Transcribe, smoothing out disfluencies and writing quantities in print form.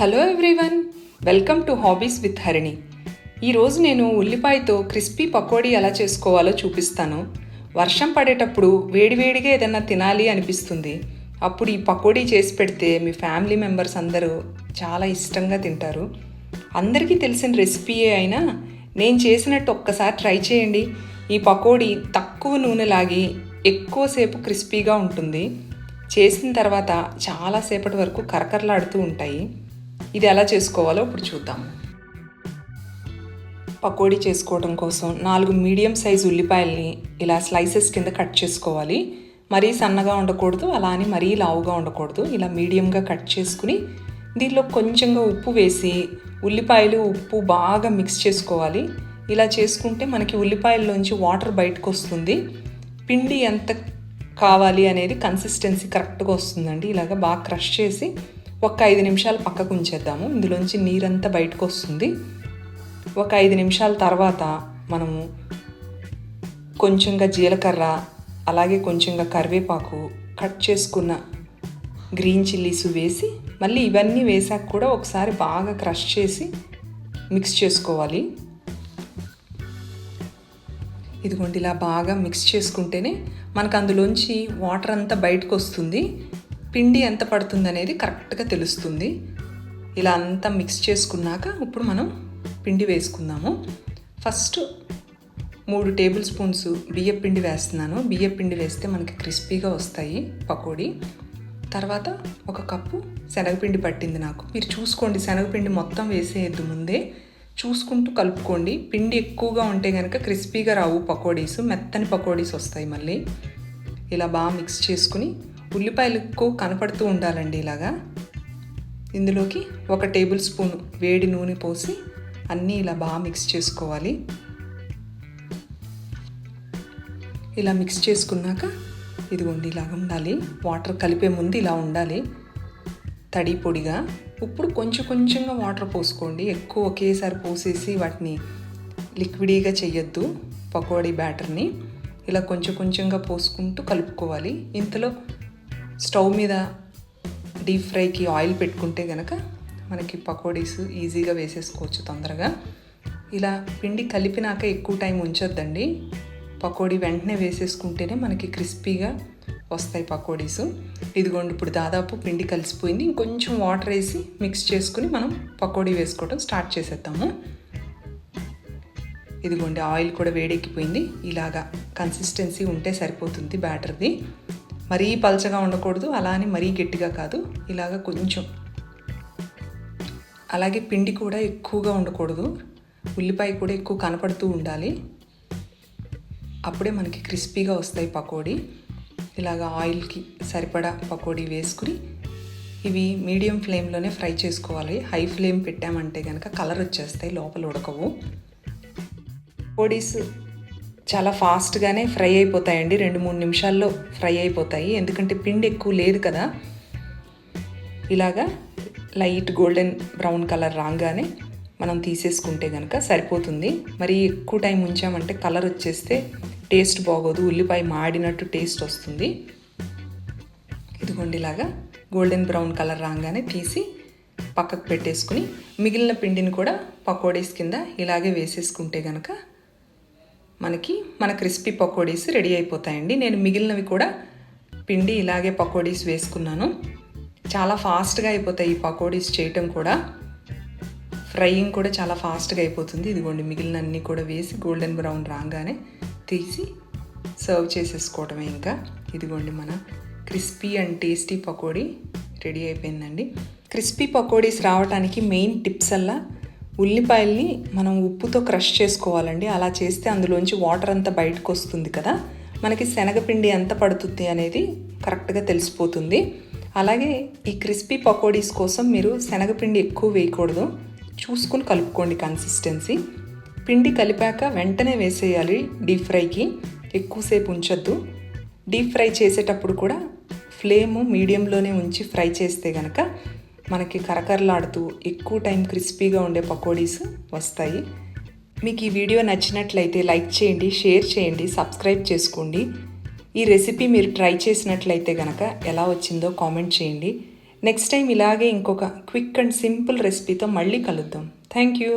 Hello everyone, welcome to hobbies with Harini. ఈరోజు నేను ఉల్లిపాయతో crispy pakodi ఎలా చేసుకోవాలో చూపిస్తాను. వర్షం పడేటప్పుడు వేడివేడిగా ఏదైనా తినాలి అనిపిస్తుంది. అప్పుడు ఈ పకోడీ చేసి పెడితే మీ ఫ్యామిలీ మెంబర్స్ అందరూ చాలా ఇష్టంగా తింటారు. అందరికీ తెలిసిన రెసిపీయే అయినా నేను చేసినట్టు ఒక్కసారి ట్రై చేయండి. ఈ పకోడీ తక్కువ నూనె లాగి ఎక్కువసేపు క్రిస్పీగా ఉంటుంది. చేసిన తర్వాత చాలాసేపటి వరకు కరకరలాడుతూ ఉంటాయి. ఇది ఎలా చేసుకోవాలో ఇప్పుడు చూద్దాం. పకోడీ చేసుకోవడం కోసం 4 మీడియం సైజు ఉల్లిపాయల్ని ఇలా స్లైసెస్ కింద కట్ చేసుకోవాలి. మరీ సన్నగా ఉండకూడదు, అలా అని మరీ లావుగా ఉండకూడదు. ఇలా మీడియంగా కట్ చేసుకుని దీనిలో కొంచెంగా ఉప్పు వేసి ఉల్లిపాయలు ఉప్పు బాగా మిక్స్ చేసుకోవాలి. ఇలా చేసుకుంటే మనకి ఉల్లిపాయల్లోంచి వాటర్ బయటకు వస్తుంది. పిండి ఎంత కావాలి అనేది కన్సిస్టెన్సీ కరెక్ట్గా వస్తుందండి. ఇలాగ బాగా క్రష్ చేసి ఒక 5 నిమిషాలు పక్కకు ఉంచేద్దాము. ఇందులోంచి నీరంతా బయటకు వస్తుంది. ఒక 5 నిమిషాల తర్వాత మనము కొంచెంగా జీలకర్ర, అలాగే కొంచెంగా కరివేపాకు, కట్ చేసుకున్న గ్రీన్ చిల్లీస్ వేసి మళ్ళీ ఇవన్నీ వేసాక కూడా ఒకసారి బాగా క్రష్ చేసి మిక్స్ చేసుకోవాలి. ఇదిగోండి, ఇలా బాగా మిక్స్ చేసుకుంటేనే మనకు అందులోంచి వాటర్ అంతా బయటకు వస్తుంది. పిండి ఎంత పడుతుంది అనేది కరెక్ట్గా తెలుస్తుంది. ఇలా అంతా మిక్స్ చేసుకున్నాక ఇప్పుడు మనం పిండి వేసుకుందాము. ఫస్ట్ 3 టేబుల్ స్పూన్స్ బియ్యపిండి వేస్తున్నాను. బియ్యపిండి వేస్తే మనకి క్రిస్పీగా వస్తాయి పకోడీ. తర్వాత 1 కప్పు శనగపిండి పట్టింది నాకు. మీరు చూసుకోండి, శనగపిండి మొత్తం వేసేయద్దు, ముందే చూసుకుంటూ కలుపుకోండి. పిండి ఎక్కువగా ఉంటే కనుక క్రిస్పీగా రావు పకోడీస్, మెత్తని పకోడీస్ వస్తాయి మళ్ళీ. ఇలా బాగా మిక్స్ చేసుకుని ఉల్లిపాయలు ఎక్కువ కనపడుతూ ఉండాలండి. ఇలాగా ఇందులోకి 1 టేబుల్ స్పూన్ వేడి నూనె పోసి అన్నీ ఇలా బాగా మిక్స్ చేసుకోవాలి. ఇలా మిక్స్ చేసుకున్నాక ఇదిగోండి ఇలాగ ఉండాలి. వాటర్ కలిపే ముందు ఇలా ఉండాలి, తడి పొడిగా. ఇప్పుడు కొంచెం కొంచెంగా వాటర్ పోసుకోండి. ఎక్కువ ఒకేసారి పోసేసి వాటిని లిక్విడీగా చెయ్యొద్దు. పకోడీ బ్యాటర్ని ఇలా కొంచెం కొంచెంగా పోసుకుంటూ కలుపుకోవాలి. ఇంతలో స్టవ్ మీద డీప్ ఫ్రైకి ఆయిల్ పెట్టుకుంటే కనుక మనకి పకోడీస్ ఈజీగా వేసేసుకోవచ్చు తొందరగా. ఇలా పిండి కలిపినాక ఎక్కువ టైం ఉంచొద్దండి. పకోడీ వెంటనే వేసేసుకుంటేనే మనకి క్రిస్పీగా వస్తాయి పకోడీస్. ఇదిగోండి, ఇప్పుడు దాదాపు పిండి కలిసిపోయింది. ఇంకొంచెం వాటర్ వేసి మిక్స్ చేసుకుని మనం పకోడీ వేసుకోవడం స్టార్ట్ చేసేద్దాము. ఇదిగోండి, ఆయిల్ కూడా వేడెక్కిపోయింది. ఇలాగా కన్సిస్టెన్సీ ఉంటే సరిపోతుంది బ్యాటర్ది. మరీ పల్చగా ఉండకూడదు, అలా అని మరీ గట్టిగా కాదు. ఇలాగ కొంచెం, అలాగే పిండి కూడా ఎక్కువగా ఉండకూడదు. ఉల్లిపాయ కూడా ఎక్కువ కనపడుతూ ఉండాలి. అప్పుడే మనకి క్రిస్పీగా వస్తాయి పకోడీ. ఇలాగ ఆయిల్కి సరిపడా పకోడీ వేసుకుని ఇవి మీడియం ఫ్లేమ్లోనే ఫ్రై చేసుకోవాలి. హై ఫ్లేమ్ పెట్టామంటే కనుక కలర్ వచ్చేస్తాయి, లోపల ఉడకవు. పకోడీస్ చాలా ఫాస్ట్గానే ఫ్రై అయిపోతాయండి. 2-3 నిమిషాల్లో ఫ్రై అయిపోతాయి, ఎందుకంటే పిండి ఎక్కువ లేదు కదా. ఇలాగా లైట్ గోల్డెన్ బ్రౌన్ కలర్ రాగానే మనం తీసేసుకుంటే కనుక సరిపోతుంది. మరి ఎక్కువ టైం ఉంచామంటే కలర్ వచ్చేస్తే టేస్ట్ బాగోదు, ఉల్లిపాయ మాడినట్టు టేస్ట్ వస్తుంది. ఇదిగోండి, ఇలాగా గోల్డెన్ బ్రౌన్ కలర్ రాగానే తీసి పక్కకు పెట్టేసుకుని మిగిలిన పిండిని కూడా పకోడీస్ కింద ఇలాగే వేసేసుకుంటే కనుక మన క్రిస్పీ పకోడీస్ రెడీ అయిపోతాయండి. నేను మిగిలినవి కూడా పిండి ఇలాగే పకోడీస్ వేసుకున్నాను. చాలా ఫాస్ట్గా అయిపోతాయి ఈ పకోడీస్ చేయటం కూడా. ఫ్రైయింగ్ కూడా చాలా ఫాస్ట్గా అయిపోతుంది. ఇదిగోండి, మిగిలిన అన్నీ కూడా వేసి గోల్డెన్ బ్రౌన్ రాగానే తీసి సర్వ్ చేసేసుకోవటమే ఇంకా. ఇదిగోండి, మన crispy and tasty pakodi ready అయిపోయిందండి. క్రిస్పీ పకోడీస్ రావడానికి మెయిన్ టిప్స్ అలా ఉల్లిపాయల్ని మనం ఉప్పుతో క్రష్ చేసుకోవాలండి. అలా చేస్తే అందులోంచి వాటర్ అంతా బయటకు వస్తుంది కదా, మనకి శనగపిండి ఎంత పడుతుంది అనేది కరెక్ట్గా తెలిసిపోతుంది. అలాగే ఈ క్రిస్పీ పకోడీస్ కోసం మీరు శనగపిండి ఎక్కువ వేయకూడదు, చూసుకుని కలుపుకోండి కన్సిస్టెన్సీ. పిండి కలిపాక వెంటనే వేసేయాలి డీప్ ఫ్రైకి, ఎక్కువసేపు ఉంచొద్దు. డీప్ ఫ్రై చేసేటప్పుడు కూడా ఫ్లేమ్ మీడియంలోనే ఉంచి ఫ్రై చేస్తే కనుక మనకి కరకరలాడుతూ ఎక్కువ టైం క్రిస్పీగా ఉండే పకోడీస్ వస్తాయి. మీకు ఈ వీడియో నచ్చినట్లయితే లైక్ చేయండి, షేర్ చేయండి, సబ్స్క్రైబ్ చేసుకోండి. ఈ రెసిపీ మీరు ట్రై చేసినట్లయితే కనుక ఎలా వచ్చిందో కామెంట్ చేయండి. నెక్స్ట్ టైం ఇలాగే ఇంకొక క్విక్ అండ్ సింపుల్ రెసిపీతో మళ్ళీ కలుద్దాం. Thank you.